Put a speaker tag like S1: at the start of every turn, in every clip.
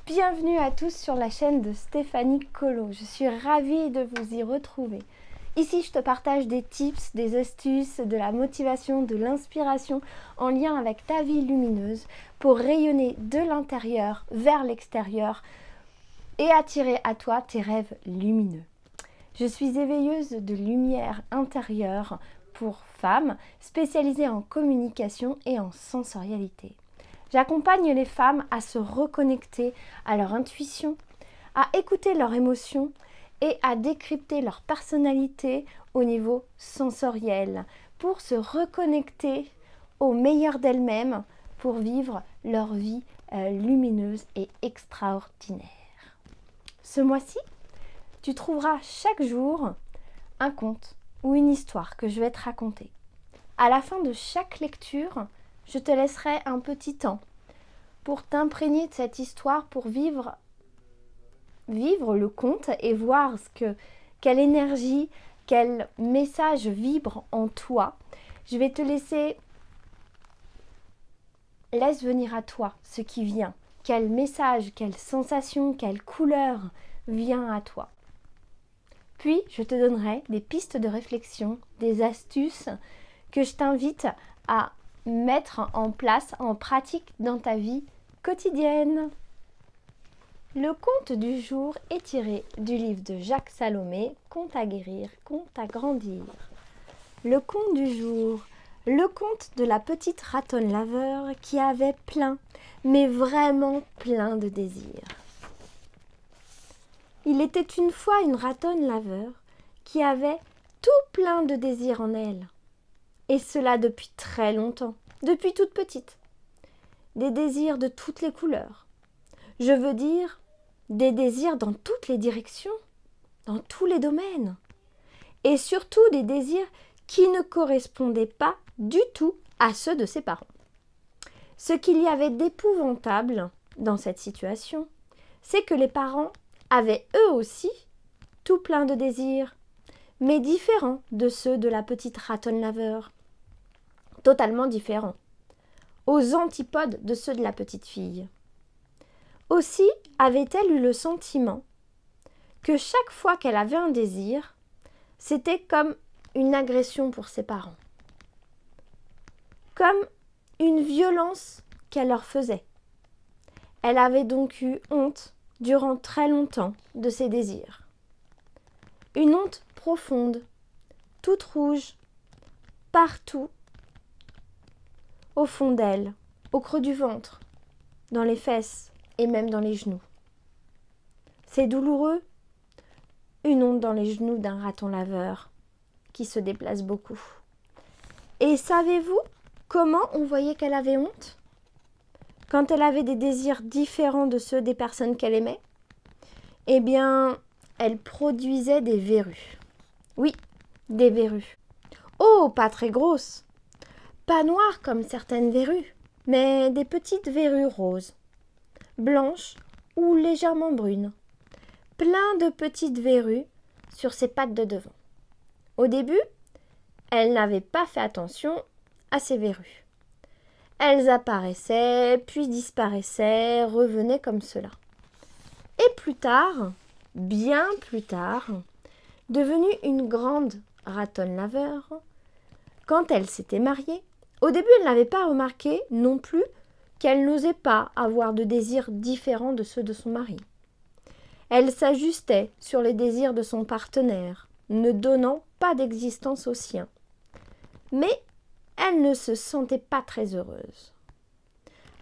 S1: Bienvenue à tous sur la chaîne de Stéphanie Colo. Je suis ravie de vous y retrouver. Ici, je te partage des tips, des astuces, de la motivation, de l'inspiration en lien avec ta vie lumineuse pour rayonner de l'intérieur vers l'extérieur et attirer à toi tes rêves lumineux. Je suis éveilleuse de lumière intérieure pour femmes spécialisée en communication et en sensorialité. J'accompagne les femmes à se reconnecter à leur intuition, à écouter leurs émotions et à décrypter leur personnalité au niveau sensoriel pour se reconnecter au meilleur d'elles-mêmes pour vivre leur vie lumineuse et extraordinaire. Ce mois-ci, tu trouveras chaque jour un conte ou une histoire que je vais te raconter. À la fin de chaque lecture, je te laisserai un petit temps pour t'imprégner de cette histoire, pour vivre le conte et voir quelle énergie, quel message vibre en toi. Je vais te laisse venir à toi ce qui vient. Quel message, quelle sensation, quelle couleur vient à toi. Puis, je te donnerai des pistes de réflexion, des astuces que je t'invite à mettre en place, en pratique dans ta vie quotidienne. Le conte du jour est tiré du livre de Jacques Salomé, Conte à guérir, conte à grandir. Le conte du jour, le conte de la petite ratonne laveur qui avait plein, mais vraiment plein de désirs. Il était une fois une ratonne laveur qui avait tout plein de désirs en elle. Et cela depuis très longtemps, depuis toute petite. Des désirs de toutes les couleurs. Je veux dire, des désirs dans toutes les directions, dans tous les domaines. Et surtout des désirs qui ne correspondaient pas du tout à ceux de ses parents. Ce qu'il y avait d'épouvantable dans cette situation, c'est que les parents avaient eux aussi tout plein de désirs, mais différents de ceux de la petite ratonne laveur. Totalement différents, aux antipodes de ceux de la petite fille. Aussi avait-elle eu le sentiment que chaque fois qu'elle avait un désir, c'était comme une agression pour ses parents, comme une violence qu'elle leur faisait. Elle avait donc eu honte durant très longtemps de ses désirs. Une honte profonde, toute rouge, partout, au fond d'elle, au creux du ventre, dans les fesses et même dans les genoux. C'est douloureux, une honte dans les genoux d'un raton laveur qui se déplace beaucoup. Et savez-vous comment on voyait qu'elle avait honte? Quand elle avait des désirs différents de ceux des personnes qu'elle aimait, eh bien, elle produisait des verrues. Oui, des verrues. Oh, pas très grosses. Pas noires comme certaines verrues, mais des petites verrues roses, blanches ou légèrement brunes. Plein de petites verrues sur ses pattes de devant. Au début, elle n'avait pas fait attention à ces verrues. Elles apparaissaient, puis disparaissaient, revenaient comme cela. Et plus tard, bien plus tard, devenue une grande ratonne laveur, quand elle s'était mariée, au début, elle n'avait pas remarqué non plus qu'elle n'osait pas avoir de désirs différents de ceux de son mari. Elle s'ajustait sur les désirs de son partenaire, ne donnant pas d'existence aux siens. Mais elle ne se sentait pas très heureuse.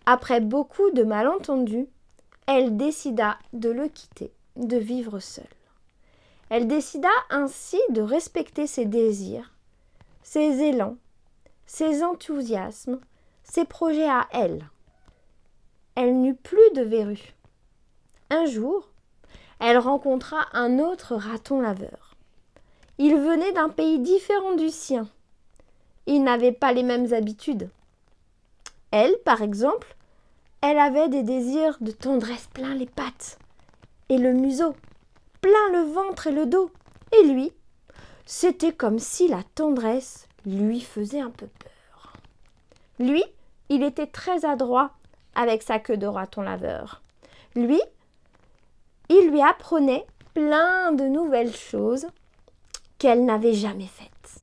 S1: Après beaucoup de malentendus, elle décida de le quitter, de vivre seule. Elle décida ainsi de respecter ses désirs, ses élans, ses enthousiasmes, ses projets à elle. Elle n'eut plus de verrues. Un jour, elle rencontra un autre raton laveur. Il venait d'un pays différent du sien. Il n'avait pas les mêmes habitudes. Elle, par exemple, elle avait des désirs de tendresse plein les pattes et le museau, plein le ventre et le dos. Et lui, c'était comme si la tendresse lui faisait un peu peur. Lui, il était très adroit avec sa queue de raton laveur. Lui, Il lui apprenait plein de nouvelles choses qu'elle n'avait jamais faites.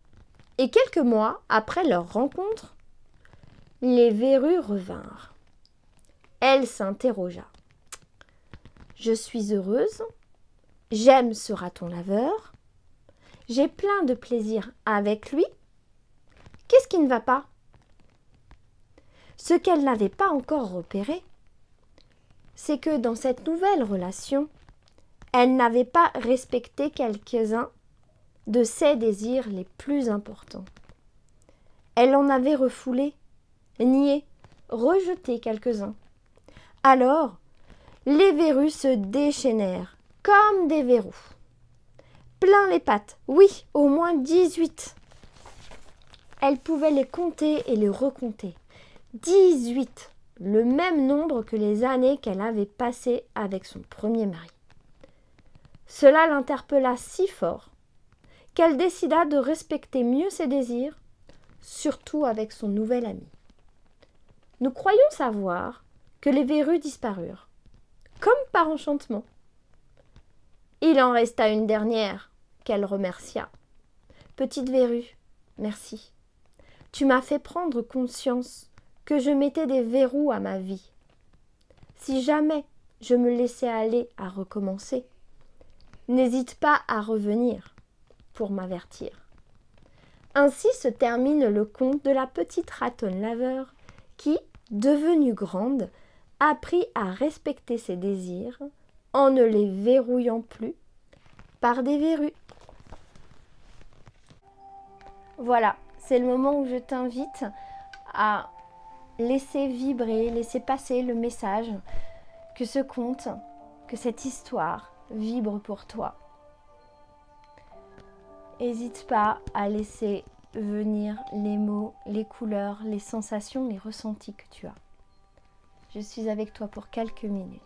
S1: Et quelques mois après leur rencontre, les verrues revinrent. Elle s'interrogea. « Je suis heureuse, j'aime ce raton laveur, j'ai plein de plaisir avec lui. Qu'est-ce qui ne va pas ?» Ce qu'elle n'avait pas encore repéré, c'est que dans cette nouvelle relation, elle n'avait pas respecté quelques-uns de ses désirs les plus importants. Elle en avait refoulé, nié, rejeté quelques-uns. Alors, les verrues se déchaînèrent comme des verrous. Plein les pattes, oui, au moins 18. Elle pouvait les compter et les recompter. 18, le même nombre que les années qu'elle avait passées avec son premier mari. Cela l'interpella si fort qu'elle décida de respecter mieux ses désirs, surtout avec son nouvel ami. Nous croyons savoir que les verrues disparurent, comme par enchantement. Il en resta une dernière, qu'elle remercia. « Petite verrue, merci. Tu m'as fait prendre conscience que je mettais des verrous à ma vie. Si jamais je me laissais aller à recommencer, n'hésite pas à revenir pour m'avertir. » Ainsi se termine le conte de la petite ratonne laveur qui, devenue grande, apprit à respecter ses désirs en ne les verrouillant plus par des verrues. Voilà, c'est le moment où je t'invite à laisser vibrer, laisser passer le message que ce conte, que cette histoire vibre pour toi. N'hésite pas à laisser venir les mots, les couleurs, les sensations, les ressentis que tu as. Je suis avec toi pour quelques minutes.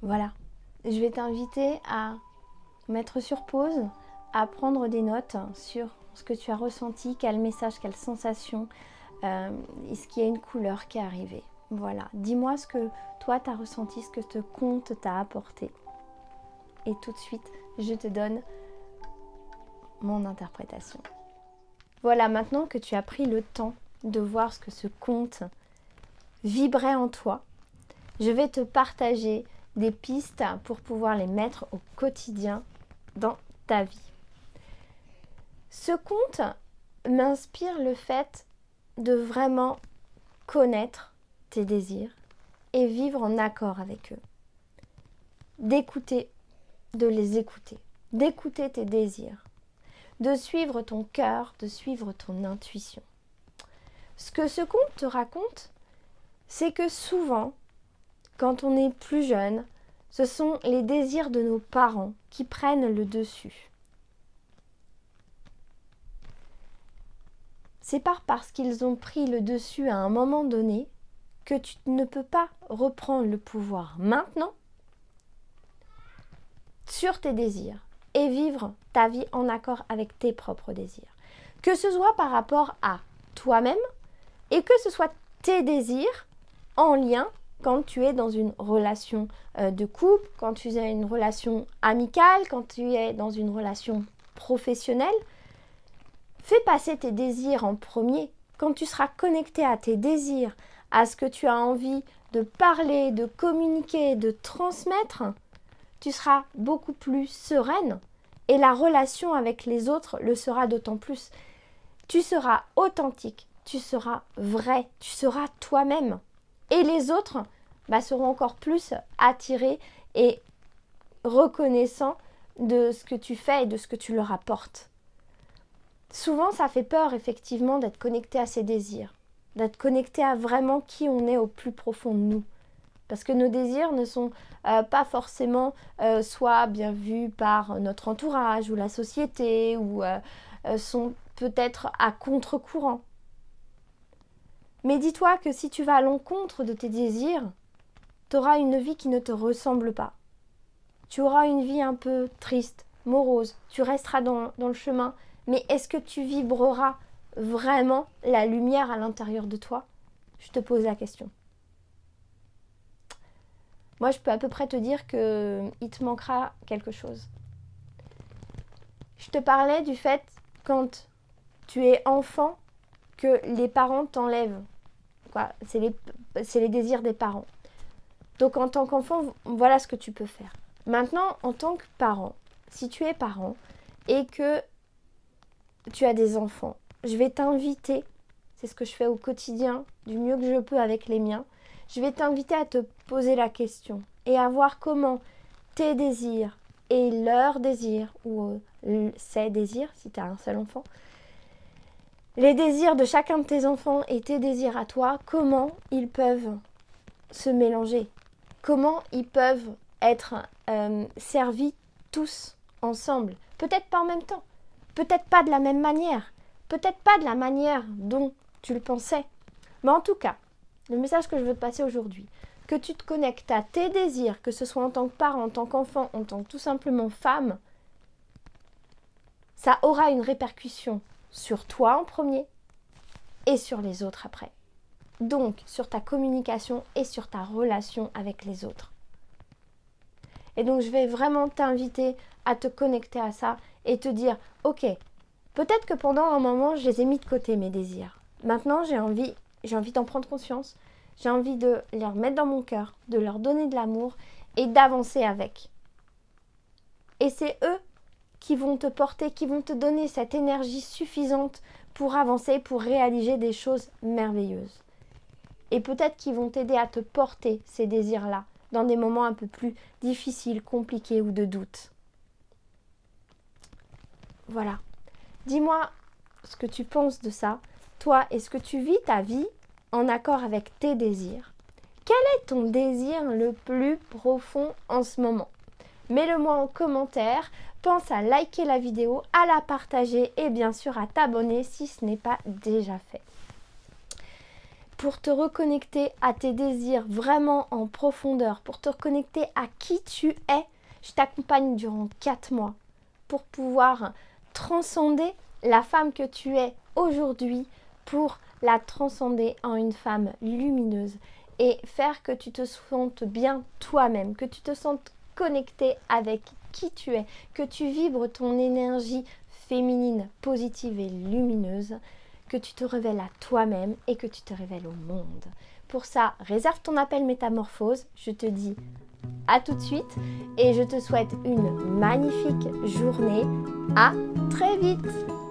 S1: Voilà, je vais t'inviter à mettre sur pause, à prendre des notes sur ce que tu as ressenti, quel message, quelle sensation, est-ce qu'il y a une couleur qui est arrivée. Voilà, dis-moi ce que toi tu as ressenti, ce que ce conte t'a apporté. Et tout de suite, je te donne mon interprétation. Voilà, maintenant que tu as pris le temps de voir ce que ce conte vibrait en toi, je vais te partager des pistes pour pouvoir les mettre au quotidien dans ta vie. Ce conte m'inspire le fait de vraiment connaître tes désirs et vivre en accord avec eux. D'écouter, de les écouter, d'écouter tes désirs, de suivre ton cœur, de suivre ton intuition. Ce que ce conte te raconte, c'est que souvent, quand on est plus jeune, ce sont les désirs de nos parents qui prennent le dessus. C'est pas parce qu'ils ont pris le dessus à un moment donné que tu ne peux pas reprendre le pouvoir maintenant sur tes désirs et vivre ta vie en accord avec tes propres désirs. Que ce soit par rapport à toi-même et que ce soit tes désirs en lien quand tu es dans une relation de couple, quand tu es dans une relation amicale, quand tu es dans une relation professionnelle. Fais passer tes désirs en premier. Quand tu seras connecté à tes désirs, à ce que tu as envie de parler, de communiquer, de transmettre, tu seras beaucoup plus sereine et la relation avec les autres le sera d'autant plus. Tu seras authentique, tu seras vrai, tu seras toi-même. Et les autres seront encore plus attirés et reconnaissants de ce que tu fais et de ce que tu leur apportes. Souvent, ça fait peur, effectivement, d'être connecté à ses désirs, d'être connecté à vraiment qui on est au plus profond de nous. Parce que nos désirs ne sont pas forcément soit bien vus par notre entourage ou la société, ou sont peut-être à contre-courant. Mais dis-toi que si tu vas à l'encontre de tes désirs, tu auras une vie qui ne te ressemble pas. Tu auras une vie un peu triste, morose, tu resteras dans le chemin. Mais est-ce que tu vibreras vraiment la lumière à l'intérieur de toi? Je te pose la question. Moi, je peux à peu près te dire qu'il te manquera quelque chose. Je te parlais du fait, quand tu es enfant, que les parents t'enlèvent. C'est les désirs des parents. Donc, en tant qu'enfant, voilà ce que tu peux faire. Maintenant, en tant que parent, si tu es parent et que tu as des enfants, je vais t'inviter, c'est ce que je fais au quotidien, du mieux que je peux avec les miens, je vais t'inviter à te poser la question et à voir comment tes désirs et leurs désirs, ou ses désirs, si tu as un seul enfant, les désirs de chacun de tes enfants et tes désirs à toi, comment ils peuvent se mélanger, comment ils peuvent être servis tous ensemble, peut-être pas en même temps, peut-être pas de la même manière, peut-être pas de la manière dont tu le pensais, mais en tout cas, le message que je veux te passer aujourd'hui, que tu te connectes à tes désirs, que ce soit en tant que parent, en tant qu'enfant, en tant que tout simplement femme, ça aura une répercussion sur toi en premier et sur les autres après. Donc, sur ta communication et sur ta relation avec les autres. Et donc, je vais vraiment t'inviter à te connecter à ça et te dire, ok, peut-être que pendant un moment, je les ai mis de côté, mes désirs. Maintenant, j'ai envie d'en prendre conscience. J'ai envie de les remettre dans mon cœur, de leur donner de l'amour et d'avancer avec. Et c'est eux qui vont te porter, qui vont te donner cette énergie suffisante pour avancer, pour réaliser des choses merveilleuses. Et peut-être qu'ils vont t'aider à te porter ces désirs-là dans des moments un peu plus difficiles, compliqués ou de doute. Voilà. Dis-moi ce que tu penses de ça. Toi, est-ce que tu vis ta vie en accord avec tes désirs? Quel est ton désir le plus profond en ce moment? Mets-le-moi en commentaire. Pense à liker la vidéo, à la partager et bien sûr à t'abonner si ce n'est pas déjà fait. Pour te reconnecter à tes désirs vraiment en profondeur, pour te reconnecter à qui tu es, je t'accompagne durant 4 mois pour pouvoir transcender la femme que tu es aujourd'hui, pour la transcender en une femme lumineuse et faire que tu te sentes bien toi-même, que tu te sentes connecté avec qui tu es, que tu vibres ton énergie féminine, positive et lumineuse, que tu te révèles à toi-même et que tu te révèles au monde. Pour ça, réserve ton appel métamorphose. Je te dis à tout de suite et je te souhaite une magnifique journée. À très vite!